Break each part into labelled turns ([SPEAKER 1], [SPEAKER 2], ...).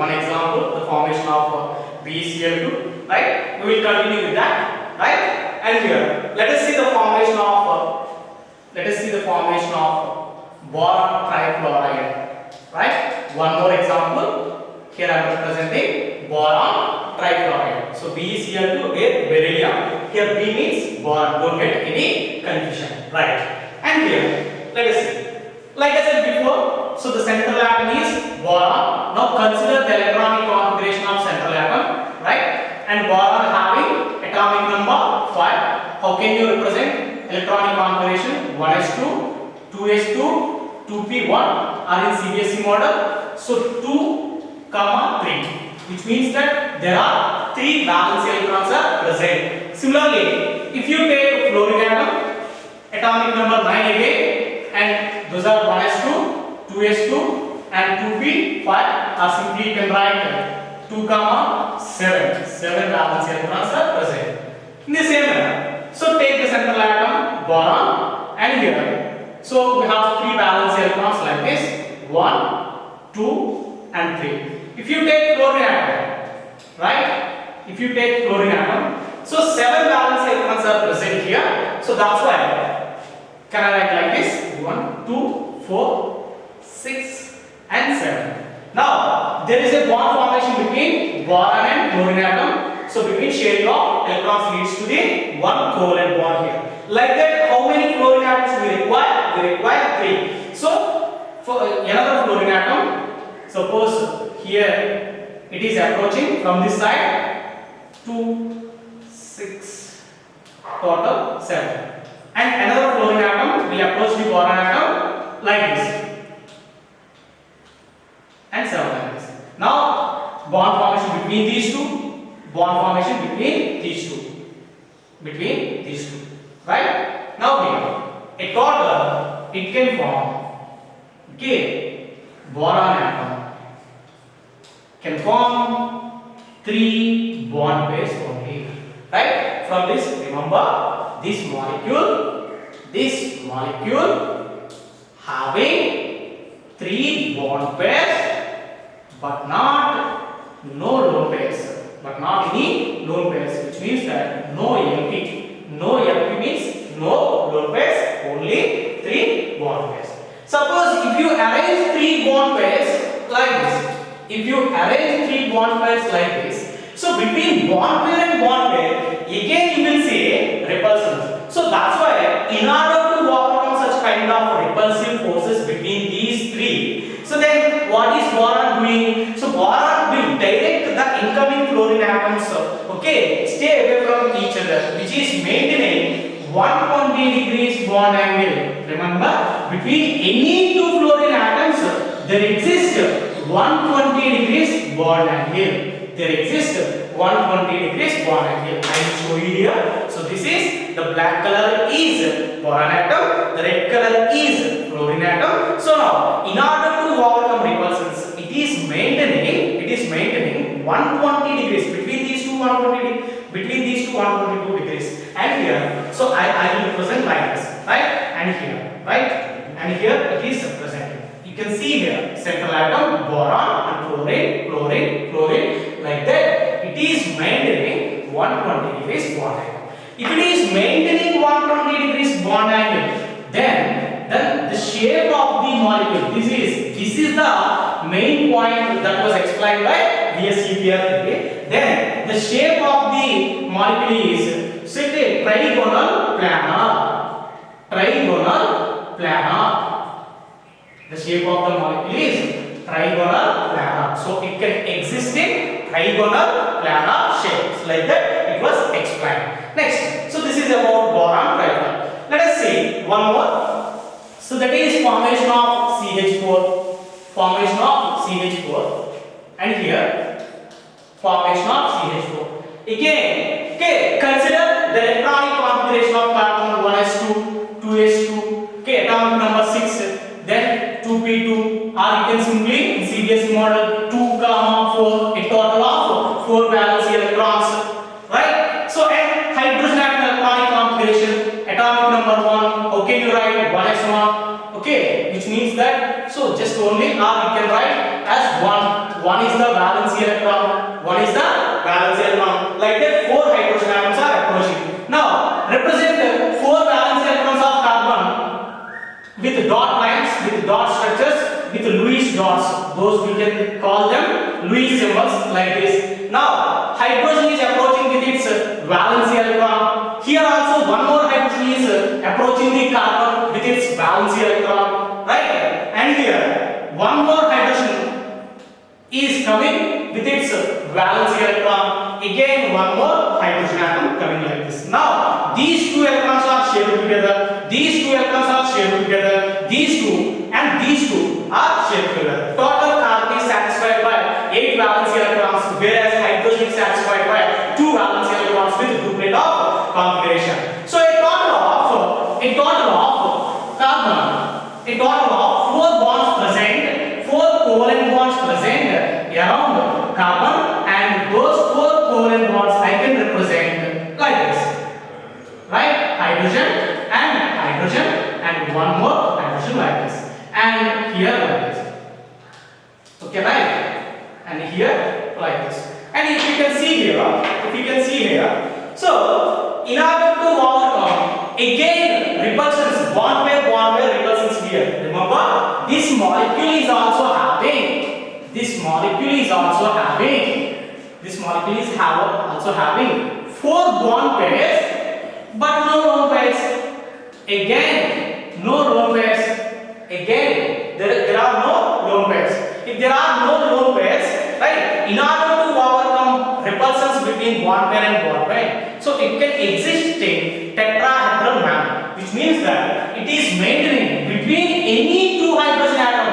[SPEAKER 1] one example, the formation of BeCl2, right? We will continue with that, right? And here, let us see the formation of boron trifluoride, right? One more example. Here I am representing boron trifluoride. So BeCl2 with beryllium. Here B means boron. Don't get any confusion, right? And here, let us see. Like I said before, so the central atom is boron. Now consider the electronic configuration of central atom, right? And boron having atomic number 5. How can you represent electronic configuration? 1s2, 2s2, 2p1 are in CBSE model. So 2, 3, which means that there are 3 valence electrons are present. Similarly, if you take fluorine atom, atomic number 9 again, and those are 1s2, 2s2 and 2p5 are simply you can write 2, 7. 7 valence electrons are present. In the same manner, so take the central atom boron and here. So we have 3 valence electrons like this, 1, 2 and 3. If you take fluorine atom, right? If you take fluorine atom, so 7 valence electrons are present here. So that's why can I write like this? 1, 2, 4, 6 and 7. Now there is a bond formation between boron and fluorine atom. So between sharing of electrons leads to the one covalent bond here. Like that, how many fluorine atoms we require? We require 3. So for another fluorine atom, suppose here it is approaching from this side 2, 6, total 7. And another fluorine atom will approach the boron atom like this. And 7 like this. Now bond formation between these two. Bond formation between these two. Right? Now here, a total it can form, okay, boron atom can form 3 bond pairs only. Right? From this, remember this molecule having 3 bond pairs but not no lone pairs. But not any lone pairs, which means that no LP. No LP means no lone pairs, only 3 bond pairs. Suppose if you arrange 3 bond pairs like this, so between bond pair and bond pair, again you will see repulsions. So that's why in order to overcome such kind of repulsive forces between these 3, so then what is boron doing? So boron will direct the incoming fluorine atoms, okay, stay away from each other, which is maintaining 120 degrees bond angle. Remember, between any 2 fluorine atoms, there exists 120 degrees bond angle. There exists 120 degrees bond angle. I will show you here. So this is the black color is boron atom, the red color is fluorine atom. So now, in order to overcome repulsions, it is maintaining 120 degrees between these two 122 degrees. And here, so I will represent like this, right? And here, right? And here it is represented. You can see here central atom boron and fluorine like that. It is maintaining 120 degrees bond angle. If it is maintaining 120 degrees bond angle, then the shape of the molecule, this is the main point that was explained by VSEPR. Okay? Then the shape of the molecule is say trigonal planar. The shape of the molecule is trigonal planar. So it can exist in trigonal planar shapes. Like that it was explained. Next, so this is about boron trifluoride. Let us see one more. So that is formation of CH4, and here formation of CH4. Again, okay, consider the electronic configuration of carbon 1s2, 2s2, okay, atomic number 6, then 2p2, or you can simply in CBSE model 2, 4, a total of 4 valence electrons, right? So and hydrogen atom electronic configuration, atomic number 1, how can you write 1s1, okay, which means that, so just only, or you can write as 1 is the valence electron, one is the valence electron. Like that, 4 hydrogen atoms are approaching. Now represent 4 valence electrons of carbon with dot lines, with dot structures, with Lewis dots. Those we can call them Lewis symbols, like this. Now hydrogen is approaching with its valence electron. Here also one more hydrogen is approaching the carbon with its valence electron, right? And here one more hydrogen is coming with its valence electron. Again one more hydrogen atom coming like this. Now these 2 electrons are shared together, these 2 electrons are shared together, these 2 and these 2 are shared together. Total carbon is satisfied by 8 valence electrons, whereas hydrogen is satisfied by 2 valence electrons with duplet of configuration. So a total of carbon, a total of 4 bonds present, 4 covalent bonds present around carbon, and those 4 covalent bonds I can represent like this, right? Hydrogen and one more hydrogen like this, and here like this. Okay, right? And here like this. And if you can see here, so in order to overcome again repulsions, bond pair repulsions here. Remember, this molecule is also having 4 bond pairs, but no lone pairs. Again, no lone pairs. Again, there are no lone pairs. If there are no lone pairs, right, in order to overcome repulsions between bond pair and bond pair, so it can exist in tetrahedral manner, which means that it is maintaining between any 2 hydrogen atom,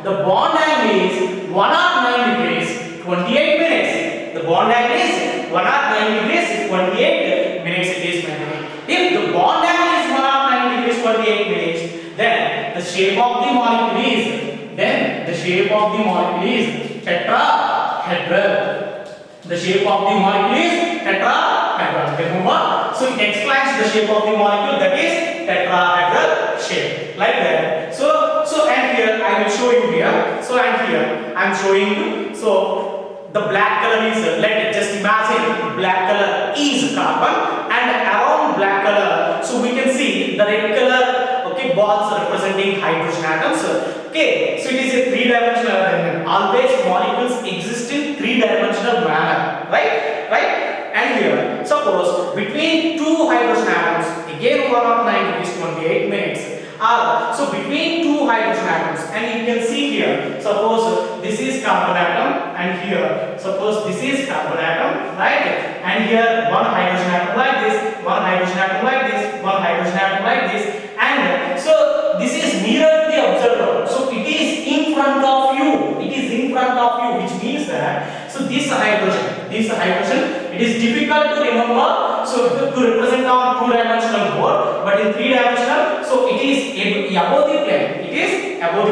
[SPEAKER 1] the bond angle is 109 degrees 28 minutes. The bond angle is 109 degrees 28 minutes it is maintaining. If the bond angle is 109 degrees 28 minutes, then the shape of the molecule is tetrahedral. The shape of the molecule is tetrahedral. Remember, so it explains the shape of the molecule, that is tetrahedral shape, like that. So and here I will show you here. So and here I am showing you. So the black color is, let's just imagine black color is carbon, and around black color, so we can see the red color, okay, balls representing hydrogen atoms. Okay, so it is a 3-dimensional arrangement. Always molecules exist in 3-dimensional manner, right? And here, suppose between 2 hydrogen atoms, again 109 degrees 28 minutes, so between 2 hydrogen atoms, and you can see here, suppose this is carbon atom, and here suppose this is carbon atom, right? And here one hydrogen atom like this, one hydrogen atom like this, one hydrogen atom like this, and so this is nearer to the observer, so it is in front of you, which means that, so this hydrogen, it is difficult to remember, so to represent on 2-dimensional board, but in 3-dimensional, so it is above the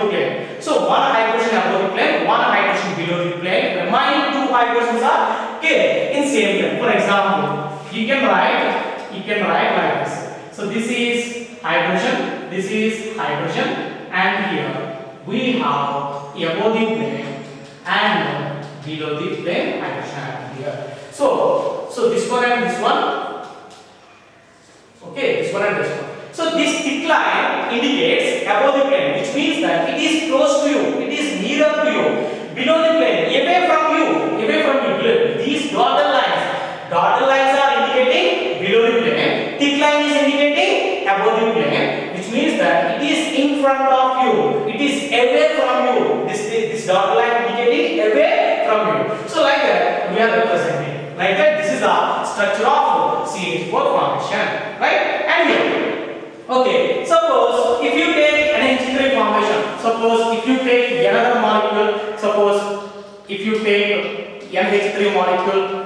[SPEAKER 1] plane, so one hydrogen above the plane, one hydrogen below the plane, remaining 2 hydrogens are, okay, in same plane. For example, you can write like this. So this is hydrogen, and here we have above the plane and below the plane hydrogen atom here. So this one and this one, okay, this one and this one. So this thick line indicates above the plane, which means that it is close to you, it is nearer to you. Below the plane, away from you. These dotted lines are indicating below the plane. Thick line is indicating above the plane, which means that it is in front of you, it is away from you. This dotted line indicating away from you. So like that we are representing. Like that, this is the structure of CH4 formation, right? And here, okay, suppose if you take NH3 formation, suppose if you take another molecule, suppose if you take NH3 molecule,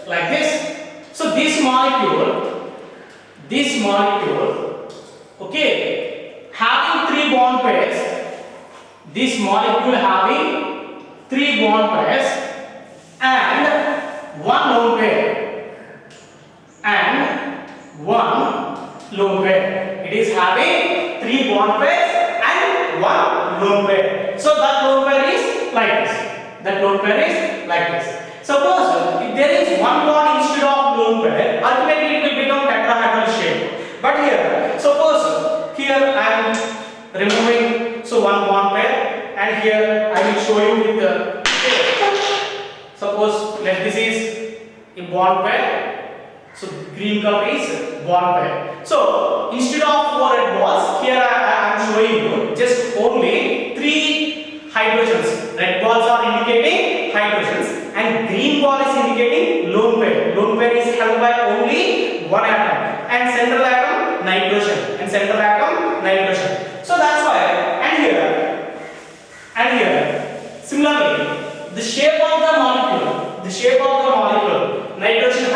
[SPEAKER 1] like this, so this molecule, okay, having 3 bond pairs, this molecule having 3 bond pairs and 1 lone pair and 1 lone pair. It is having 3 bond pairs and lone pair. So that lone pair is like this. That lone pair is like this. Suppose if there is one bond instead of lone pair, ultimately it will become tetrahedral shape. But here, suppose here I am removing one bond pair, and here I will show you with the suppose let this is a bond pair. So green color is bond pair. So instead of 4 red balls, here I am showing you just only 3 hydrogens. Red balls are indicating hydrogens and green ball is indicating lone pair. Lone pair is held by only one atom, and central atom nitrogen, and central atom nitrogen. So that's why, and here similarly the shape of the molecule, nitrogen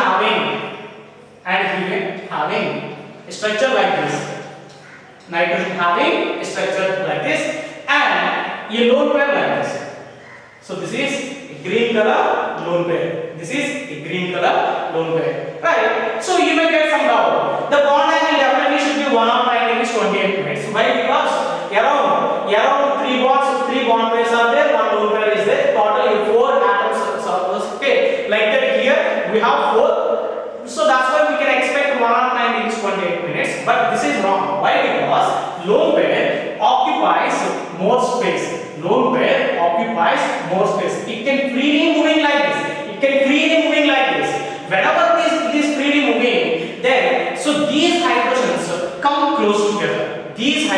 [SPEAKER 1] having a structure like this, nitrogen having a structure like this, and a lone pair like this. So this is a green color lone pair. This is a green color lone pair, right? So you may get some doubt. The bond angle definitely should be 109 degrees 28 minutes. Why? Because around 3 bond pairs are there, 1 lone pair is there. Total 4 atoms. Okay, like that here we have 4. So that's why we can expect 109 degrees 28 minutes. But this is wrong. Why? Because lone pair occupies more space. Lone pair occupies more space. It can freely moving like this. Whenever it is freely moving, then so these hydrogens come close together. Whenever these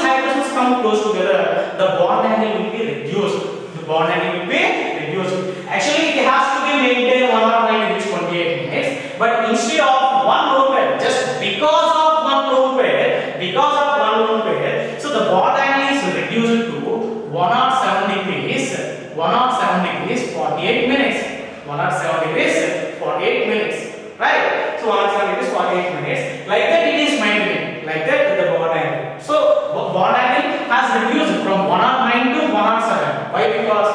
[SPEAKER 1] hydrogens come close together, the bond angle will be reduced. Actually, it has to be maintained 109 degrees 28 minutes. But instead of one lone pair, just because of one lone pair, so the bond angle is reduced to 107 degrees 48 minutes. 107 degrees 48 minutes. Right? So 107 degrees 48 minutes. Like that it is maintained. Like that the bond angle. So bond angle has reduced from 109 to 107. Why? Because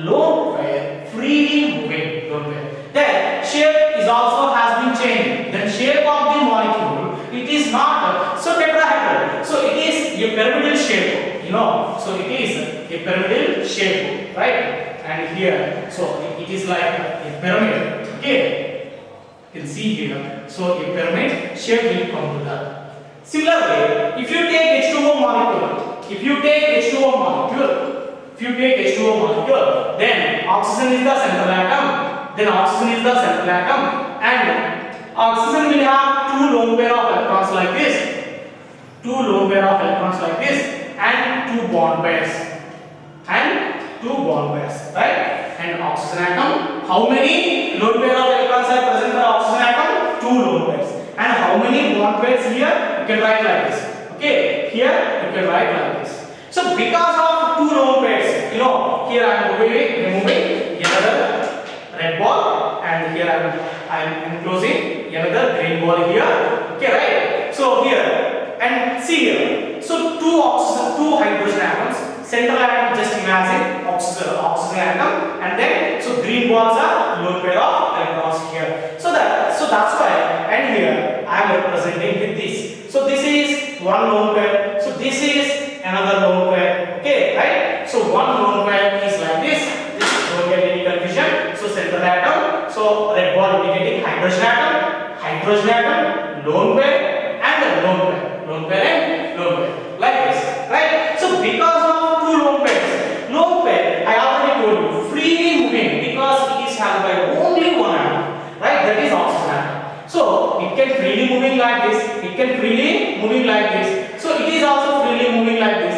[SPEAKER 1] lone pair freely moving. Then shape is also has been changed. Then shape of the molecule, it is not so tetrahedral. So it is a pyramidal shape. So it is a pyramidal shape, right? And here, so it is like a pyramid. Okay, you can see here. So a pyramid shape will come to that. Similarly, if you take H2O molecule, then oxygen is the central atom. And oxygen will have 2 lone pair of electrons like this. And 2 bond pairs. Right? And oxygen atom, how many lone pair of electrons are present for oxygen atom? 2 lone pairs. And how many bond pairs here? You can write like this. Okay, here you can write like this. So because of 2 lone pairs, here I am removing another red ball, and here I am enclosing another green ball here. Okay, right? So here, and see here. So 2 hydrogen atoms. Central atom, just imagine oxygen atom, and then so green balls are lone pair of electrons here. So that's why, and here I am representing with this. So this is one lone pair. So this is another lone pair. Okay, right? So one lone pair is like this. This don't get any confusion. So central atom. So red ball indicating hydrogen atom, lone pair, and lone pair, like this, right? So because of 2 lone pair, I already told you, freely moving, because it is held by only one atom, right? That is oxygen atom. So it can freely moving like this. So it is also freely moving like this.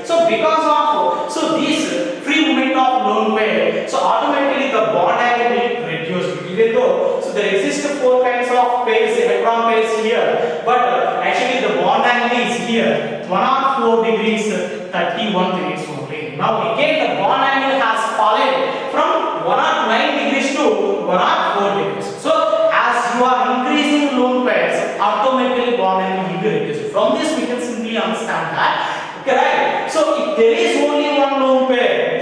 [SPEAKER 1] So because of this free movement of lone pair, so automatically the bond angle will reduce. Even though there exist 4 kinds of pairs, electron pairs here, but actually the bond angle is here 104 degrees 31 minutes only. Now again the bond angle has fallen from 109 degrees to 104 degrees. So as you are increasing lone pairs, automatically bond angle will be reduced. From this we can simply understand that. Okay, right? So if there is only one lone pair,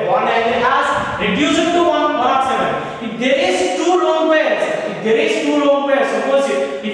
[SPEAKER 1] bond angle has reduced to 107. If there is 2 lone pairs, there is two lone pairs, suppose if you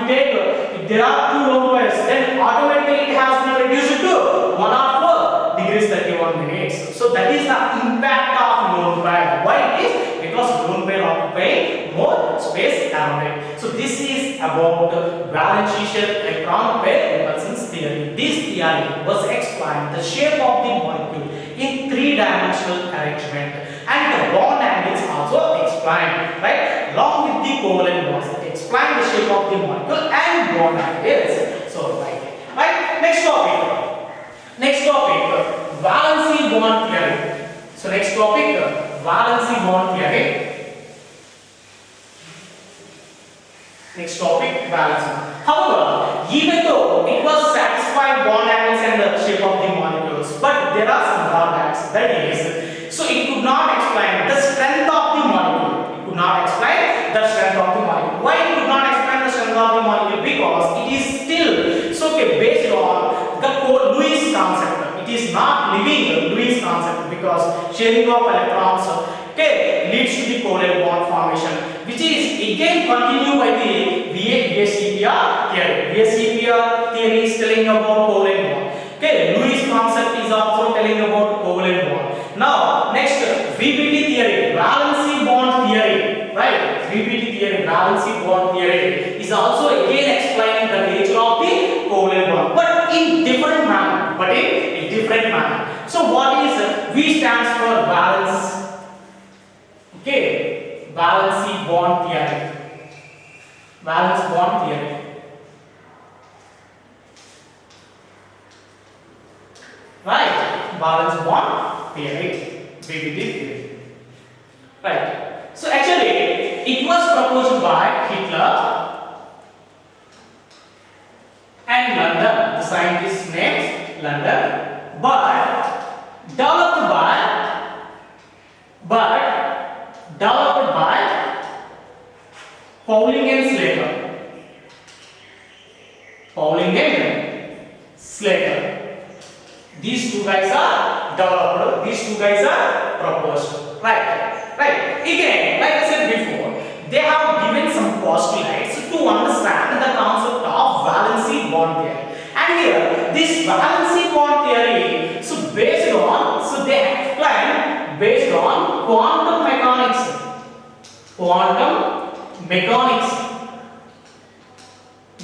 [SPEAKER 1] take if there are two lone pairs, then automatically it has been reduced to 104 degrees 31 minutes. So that is the impact of lone pair. Why it is? Because lone pair occupy more space around it. So this is about valence shell electron pair repulsion theory. This theory was explained the shape of the molecule in three-dimensional arrangement, and the bond angles also explained, right? Along with the covalent bonds, it explained the shape of the molecule and bond angles. So right. Next topic, valency bond theory. So next topic, valency bond theory. Next topic, valency. However, even though it was satisfied bond angles and the shape of the molecules, but there are some drawbacks. That is, so it could not explain the strength of the molecule. It could not explain the strength of the molecule. Why it could not explain the strength of the molecule? Because it is still based on the Lewis concept. It is not living Lewis concept, because sharing of electrons leads to the covalent bond formation, which is again continued by the VSEPR theory. VSEPR theory is telling about covalent bond. Lewis concept is also telling about covalent bond. Now next, VBT theory, valency bond theory, right? VBT theory, valency bond theory is also again explaining the nature of the covalent bond, but in different manner. So what is V stands for valence. Valency bond theory. Valence bond theory. Right, valence bond theory, VBT theory. Right. So actually, it was proposed by Hitler and London. The scientist named London, but developed by Pauling and Slater. Pauling and Slater. These two guys are developed. These two guys are proposed. Right. Again, like I said before, they have given some postulates to understand the concept of valency bond theory. And here, this valency bond theory, they explain based on quantum mechanics.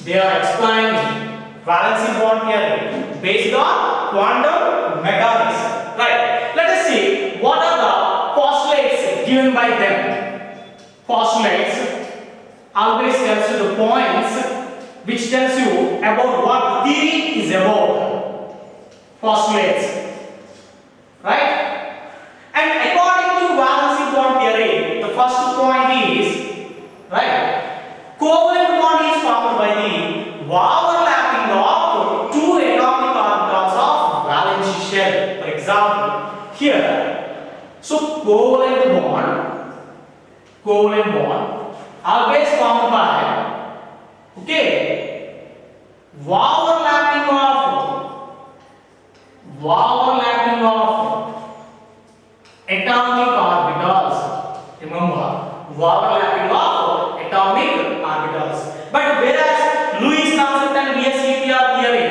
[SPEAKER 1] They are explaining valency bond theory based on quantum mechanics. Right. Let us see what are the postulates given by them. Postulates always tells you the points which tells you about what theory is about. Postulates, right? And according to valency bond theory, the first point is, right, covalent bond is formed by the overlapping of two atomic orbitals of valence shell. For example, here, so covalent bond always formed by, overlapping of atomic orbitals. Remember, overlapping of atomic orbitals. But whereas Lewis concept and VSEPR theory,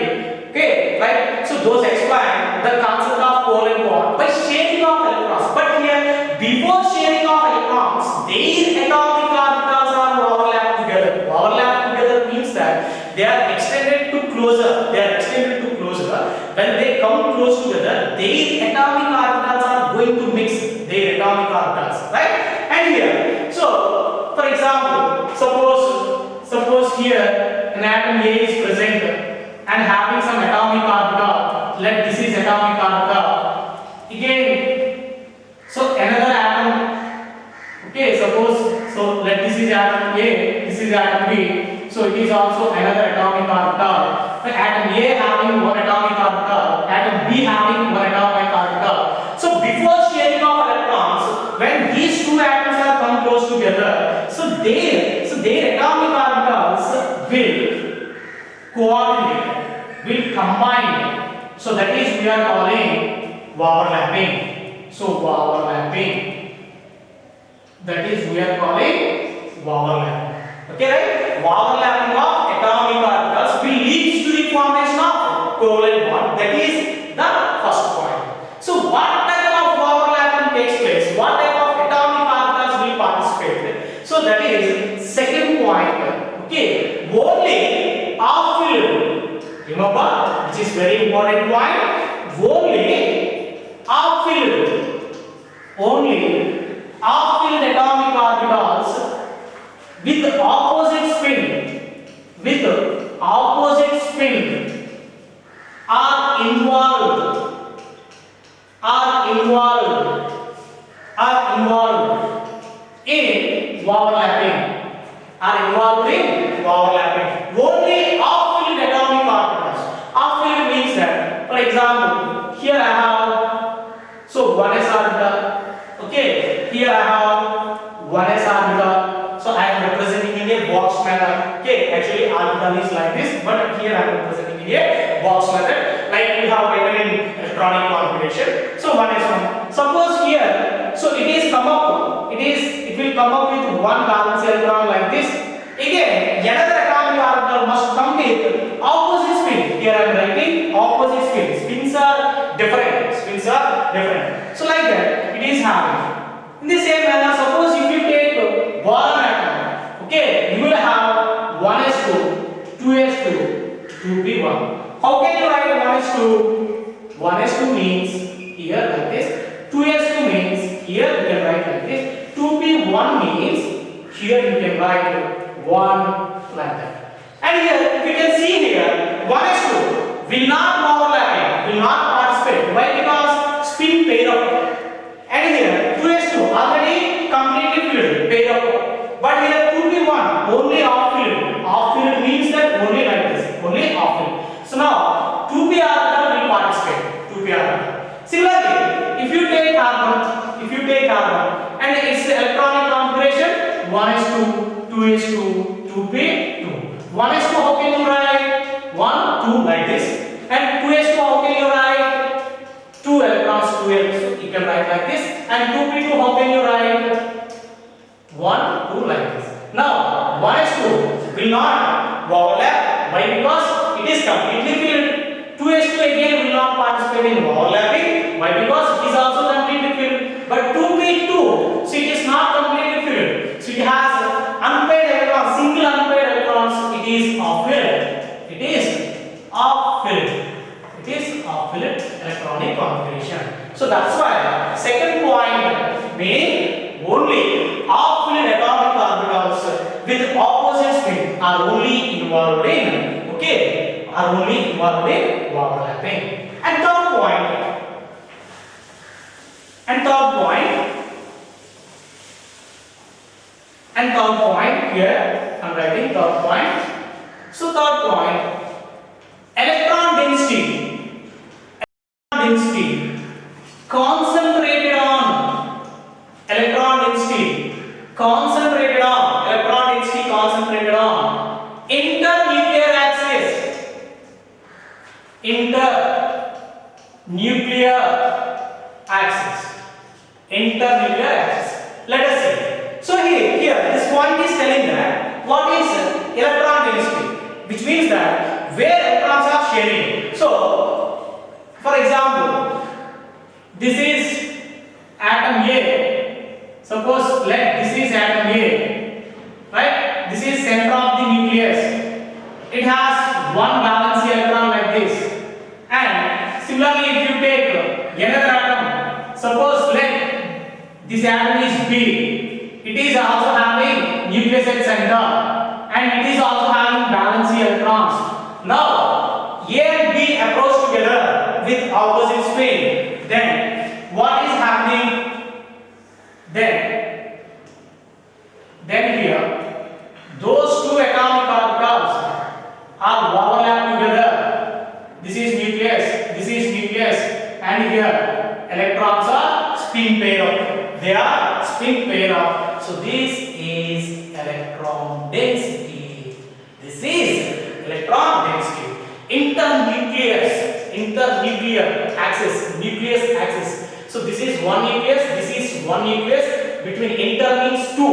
[SPEAKER 1] right? So those explain the concept of covalent bond by sharing of electrons. But here, before sharing of electrons, their atomic orbitals are overlapped together. Overlap together means that they are extended to closer. When they come close together, their atomic orbitals are going to mix. Their atomic orbitals, right? And here, so for example, suppose here an atom A is present and having some atomic orbital. Let this is atomic orbital. Again, so another atom. Let this is atom A, this is atom B. So it is also another atomic orbital. The atom A having one atomic orbital, atom B having one atomic orbital. So before sharing of electrons, when these two atoms are come close together, so their atomic orbitals will coordinate, will combine. So that is we are calling overlapping. That is we are calling overlapping. Okay, right? Overlapping of atomic orbitals will lead to the formation of covalent bond. That is the first point. So what type of overlapping takes place? What type of atomic orbitals will participate? So that is second point. Okay, only half filled. Remember, which is very important point. Only half filled. Only half filled atomic orbitals with opposite spin are involved in overlapping. Only half-filled atomic orbitals. Half-filled means that, for example, here I have, so 1s orbital. Okay, here I have 1s orbital. So I am representing in a box manner. Okay, actually orbital is like this, but here I am representing in a box method, like we have written in electronic configuration. So 1s1. Suppose here, so it will come up with one valence electron like this. Again, another atomic orbital must come with opposite spin. Here I am writing opposite spin. Spins are different. So like that, it is having. In the same manner, suppose if you take boron atom, okay, you will have 1s2, 2s2, 2p1. How can you write 1s2? 1s2 means here like this. 2s2 means here you can write like this. 2p1 means here you can write 1 like that. And here you can see here 1s2 will not overlap, will not participate. Why? Because spin pair up. And here 2s2 already completely filled, pair up. But here 2p1 only half filled. Half filled means that only like this, only half filled. So now 2p orbital will participate. 2p orbital. Similarly, if you take carbon and its electronic configuration 1s2, 2s2, 2p2. 1s2 how can you write? 1, 2 like this. And 2s2 how can you write? 2 electrons, 2 electrons. You can write like this. And 2p2 how can you write? 1, 2 like this. Now 1s2 will not overlap. Why? Because it is completely filled. 2s2 again will not participate in overlapping. Why? Because it is also completely filled. But 2p2, so it is not completely filled. So it has unpaired electrons, single unpaired electrons. It is off-filled. It is off-filled electronic configuration. So that's why second point meaning only off-filled atomic orbitals with opposite spin are only involved in overlapping. And third point here I am writing third point. So third point, electron density concentrated on internuclear axis. Let us see. So here this point is telling that what is electron density, which means that where electrons are sharing. So for example, this is atom A. Suppose this is atom A, right? This is center of the nucleus. It has one valence electron like this. And similarly, if you take another atom, suppose this atom is B. It is also having nucleus at center, and it is also having valence electrons. Now A and B approach together with opposite spin. Then what is happening? Then here those two atomic orbitals are overlapped together. This is nucleus, and here electrons are spin pair up. They are spin pair up. So this is electron density. Internuclear axis, nucleus axis. So this is one nucleus, between inter means two.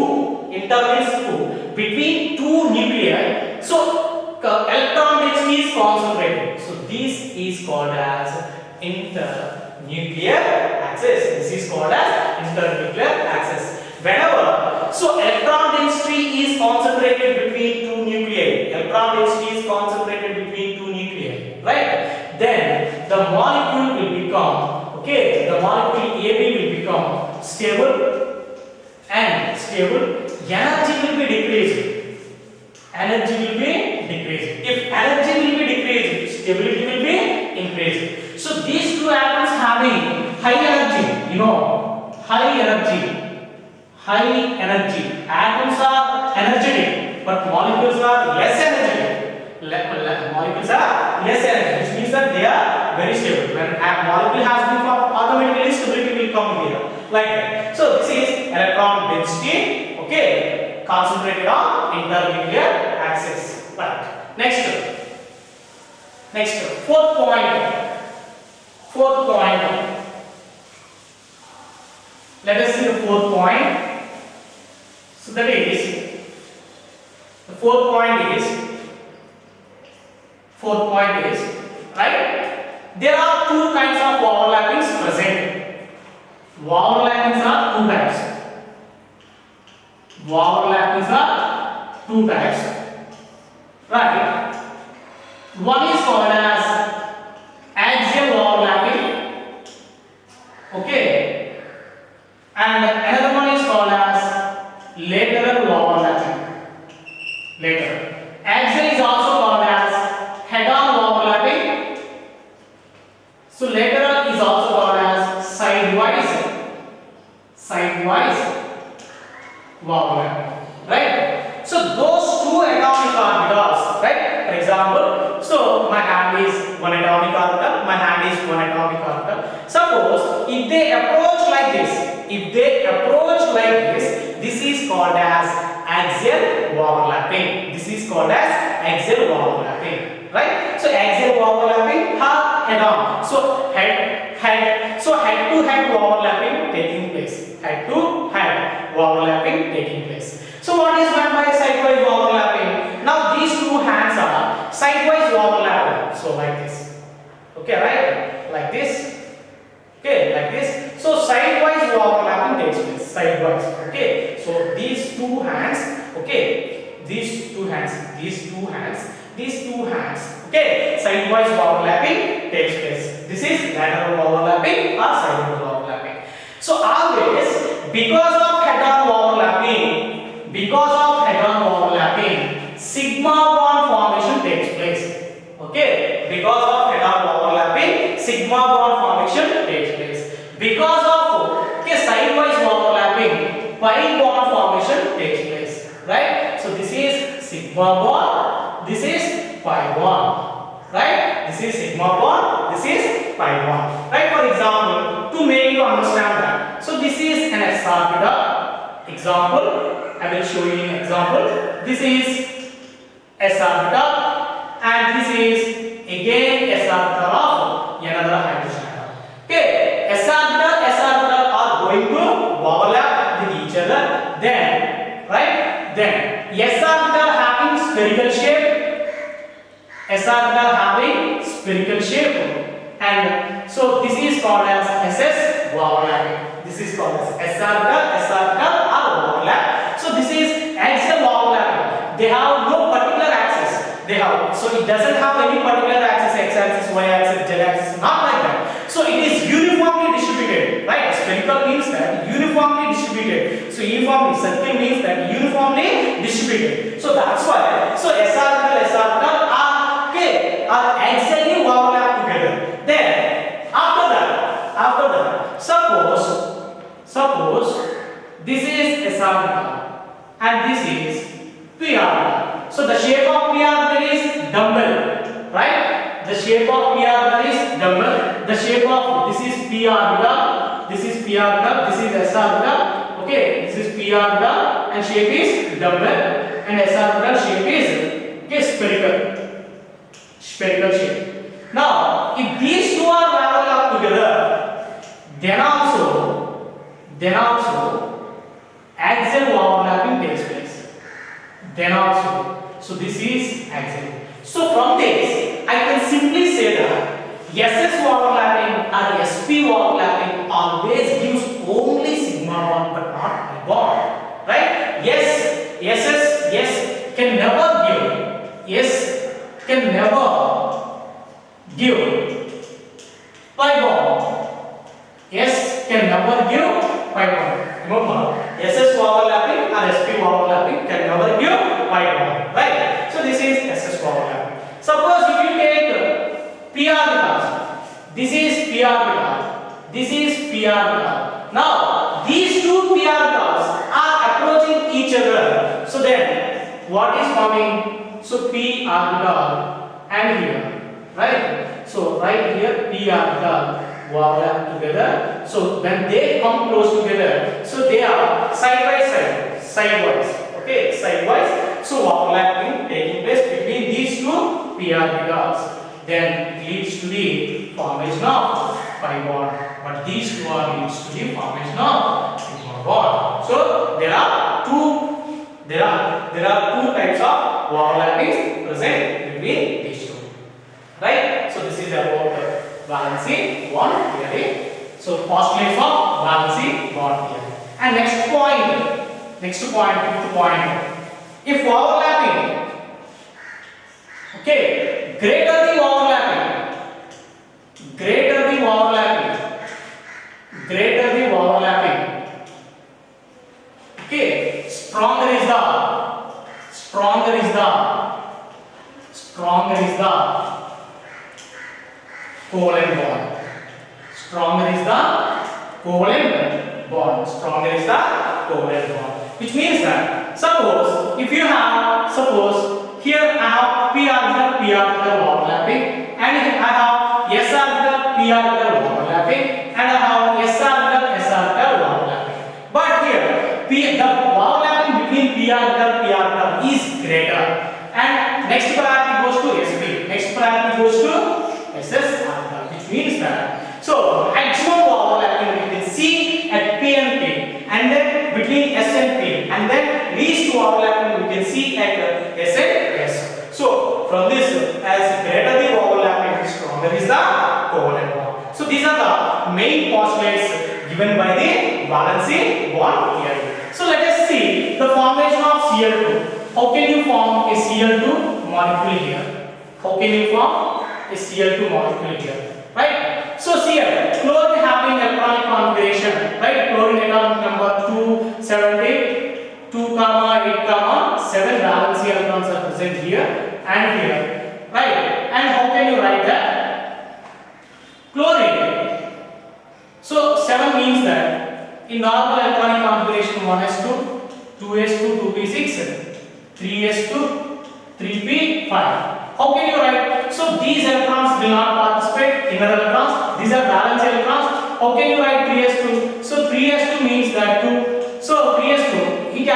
[SPEAKER 1] between two nuclei, so electron density is concentrated. So this is called as internuclear access. This is called as internuclear access. Whenever, so electron density is concentrated between two nuclei. Electron density is concentrated between two nuclei, right? Then the molecule will become, okay, the molecule AB will become stable and stable. Energy will be decreased. Energy will be decreased. If energy will be decreased, stability will be increased. So these two atoms having high energy, you know, high energy. Atoms are energetic, but molecules are less energetic. Molecules are less energetic, which means that they are very stable. When a molecule has been formed, automatically stability will come here, like that. So this is electron density, okay, concentrated on internuclear access. Right. Next, fourth point. Let us see the fourth point. So that is, the fourth point is, right? There are two kinds of overlappings present. Overlappings are two types. Right? One is called as axial overlapping. Okay. And another one is called as lateral overlapping. Axial is also called as head-on overlapping. So lateral is also called as sidewise overlapping. Right? So those two atomic orbitals, right? For example, so my hand is one atomic orbital, my hand is one atomic orbital. Suppose if they approach like this, this is called as axial overlapping. Right? So axial overlapping are head-on. So head to head overlapping taking place. So what is meant by sidewise overlapping? Now these two hands are sidewise overlapping. So like this. Okay, right? Like this. Okay, like this. So sidewise overlapping takes place. Sidewise. Okay. So these two hands. Okay. These two hands. Okay. Sidewise overlapping takes place. This is lateral overlapping or sidewise overlapping. So always, because of head-on overlapping, sigma bond formation takes place. Okay, because of head-on overlapping, sigma bond formation takes place. Because of sidewise overlapping, pi bond formation takes place. Right? So this is sigma bond, this is pi bond. Right? This is sigma bond, this is pi bond. Right? For example, to make you understand that. So this is an s orbital. Example, I will show you an example. This is s orbital and this is again s orbital of another hydrogen atom. Okay, s orbital are going to overlap with each other. Then, right? Then s orbital having spherical shape. And so this is called as SS overlapping. This is called as s orbital are overlap. So this is axial overlapping. They have no particular axis. So it doesn't have any particular axis, x-axis, y-axis, z-axis, not like that. So it is uniformly distributed, right? Spherical means that uniformly distributed. So uniformly, circle means that uniformly distributed. So that's why. So s orbital are axially overlap together. Then after that, suppose this is s orbital and this is p orbital. So the shape of p orbital is dumbbell, right? The shape of p orbital is dumbbell. The shape of this is p orbital, this is s orbital. Okay, this is p orbital and shape is dumbbell and s orbital shape is spherical shape. Now, if these two are parallel together, then also axial overlapping takes place. then also. So this is auxiliary. So from this, I can simply say that SS overlapping or SP overlapping always gives only sigma bond but not pi bond, right? Yes, SS, yes, can never give. Yes, can never give pi bond. Yes, can never give pi bond. Remember, SS overlapping or SP overlapping can never give pi bond, right? So this is SS overlapping. Suppose if you take p orbital, this is p orbital, this is p orbital. Now these two p orbitals are approaching each other. So then what is forming? So p orbital and here, right? So right here p orbital overlap together. So when they come close together, so they are side by side, sidewise. Okay, sidewise. So overlapping taking place between these two p orbitals, then leads to the formation of pi bond. But these two are leads to the formation of sigma bond. So there are two types of overlapping present between these two. Right? So this is about valency bond theory. So postulate for valency bond theory. And next point, fifth point. If overlapping, okay, greater the overlapping, okay, stronger is the covalent bond. Stronger is the covalent bond. Which means that suppose if you have, here I have p orbital overlapping, and I have s orbital p orbital overlapping, and I have s orbital overlapping. But here the overlapping between p orbital is greater, and next priority goes to sp, next priority goes to ss orbital, which means that so maximum overlapping we can see at p and p, and then between s and p, and then least overlapping we can see at s and s. So from this, as greater the overlapping, stronger is the covalent bond. So these are the main postulates given by the valency bond theory. So let us see the formation of Cl2. How can you form a Cl2 molecule here? Right? So Cl, chlorine having electronic configuration, right? Chlorine atomic number 270, 2, 8, 7 valency electrons are present here and here, right? And how can you write that? Chlorine. So 7 means that in normal electronic configuration 1s2, 2s2, 2p6, 3s2, 3p5. How can you write? So these electrons will not participate, inner electrons, these are valence electrons. How can you write 3s2? So 3s2 means that 2. So 3s2, it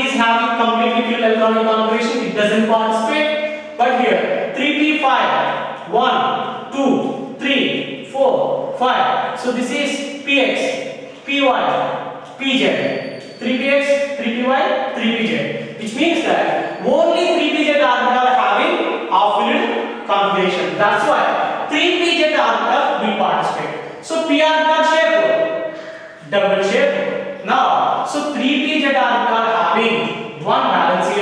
[SPEAKER 1] is having completely filled electronic configuration, it doesn't participate. But here 3p5, 1, 2, 3, 4, 5. So this is px, py, pz, 3px, 3py, 3pz, which means that only 3pz orbital having half-filled configuration. That's why 3pz orbital will participate. So p orbital shape, double shape. Now, so 3pz orbital having one valency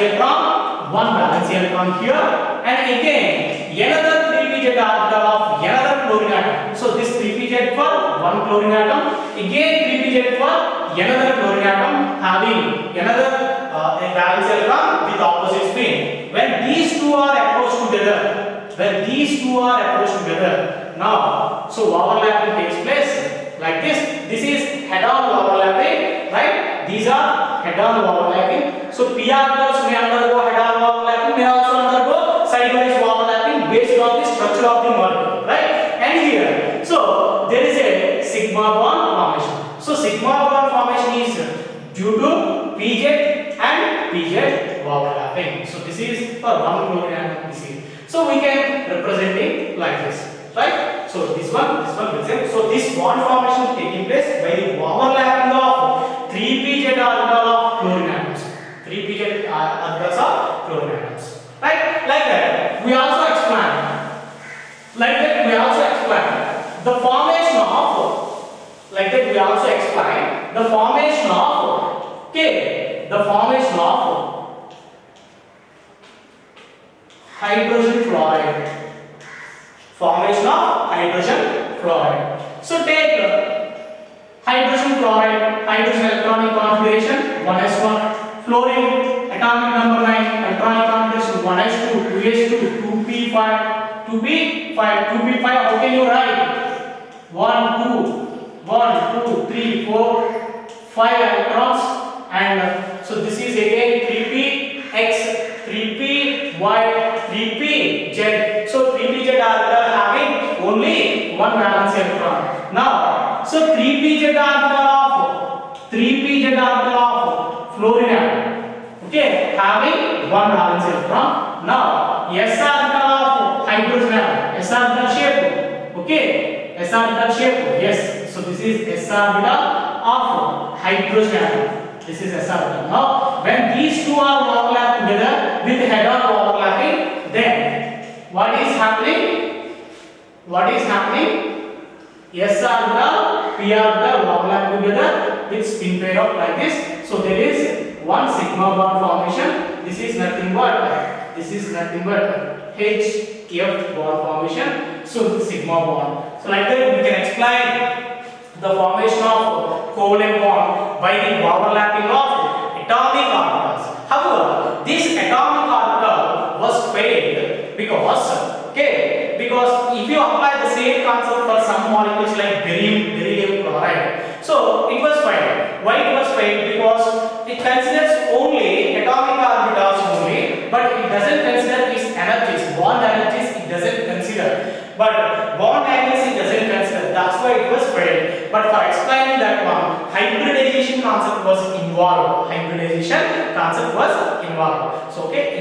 [SPEAKER 1] electron here, and again another 3pz orbital of another chlorine atom. So this 3pz for one chlorine atom, again 3pz for another chlorine atom having another valence electron with opposite spin. When these two are approached together, now so overlapping takes place like this. This is head-on overlapping, right? These are head-on overlapping. So p orbitals may undergo head-on overlapping, may also undergo sidewise overlapping based on the structure of the molecule, right? And here, so there is a sigma bond formation. So sigma bond formation is due to pz and pz overlapping. So this is for one chlorine atom. So we can represent it like this, right? So this one will say, so this bond formation taking place by the overlapping of 3pz orbital of chlorine atoms. 3pz others are chlorine atoms. Right? Like that. We also explain. Like that, we also explain the formation of. Like that, we also explain the formation of. Okay, the formation of hydrogen fluoride. Formation of hydrogen fluoride. So take hydrogen fluoride, hydrogen electronic configuration 1s1, fluorine atomic number 9, electronic configuration 1s2, 2s2, 2p5, 2p5, 2p5. How can you write? 1, 2, 3, 4, 5 electrons, and so this is again 3px, 3py, 3pz. So 3pz are having only one valence electron. Now, so 3pz orbital of fluorine atom, okay, having one valence electron. Now, s orbital of hydrogen atom, s orbital shape, okay, s orbital shape, yes. So this is s orbital of hydrogen atom. This is s orbital. Now, when these two are overlapped together with head-on overlapping, then what is happening? What is happening? S orbital, p orbital overlap together with spin pair of like this. So there is one sigma bond formation. This is nothing but HF bond formation. So sigma bond. So like that we can explain the formation of covalent bond by the overlapping of atomic orbitals. However, this atomic orbital was failed because if you apply the same concept for some molecules like beryllium chloride, so it was failed. Why it was failed? Because it considers only atomic orbitals only, but it doesn't consider its energies, bond energies it doesn't consider, but bond angles it doesn't consider. That's why it was failed. But for explaining that one, hybridization concept was involved. So okay.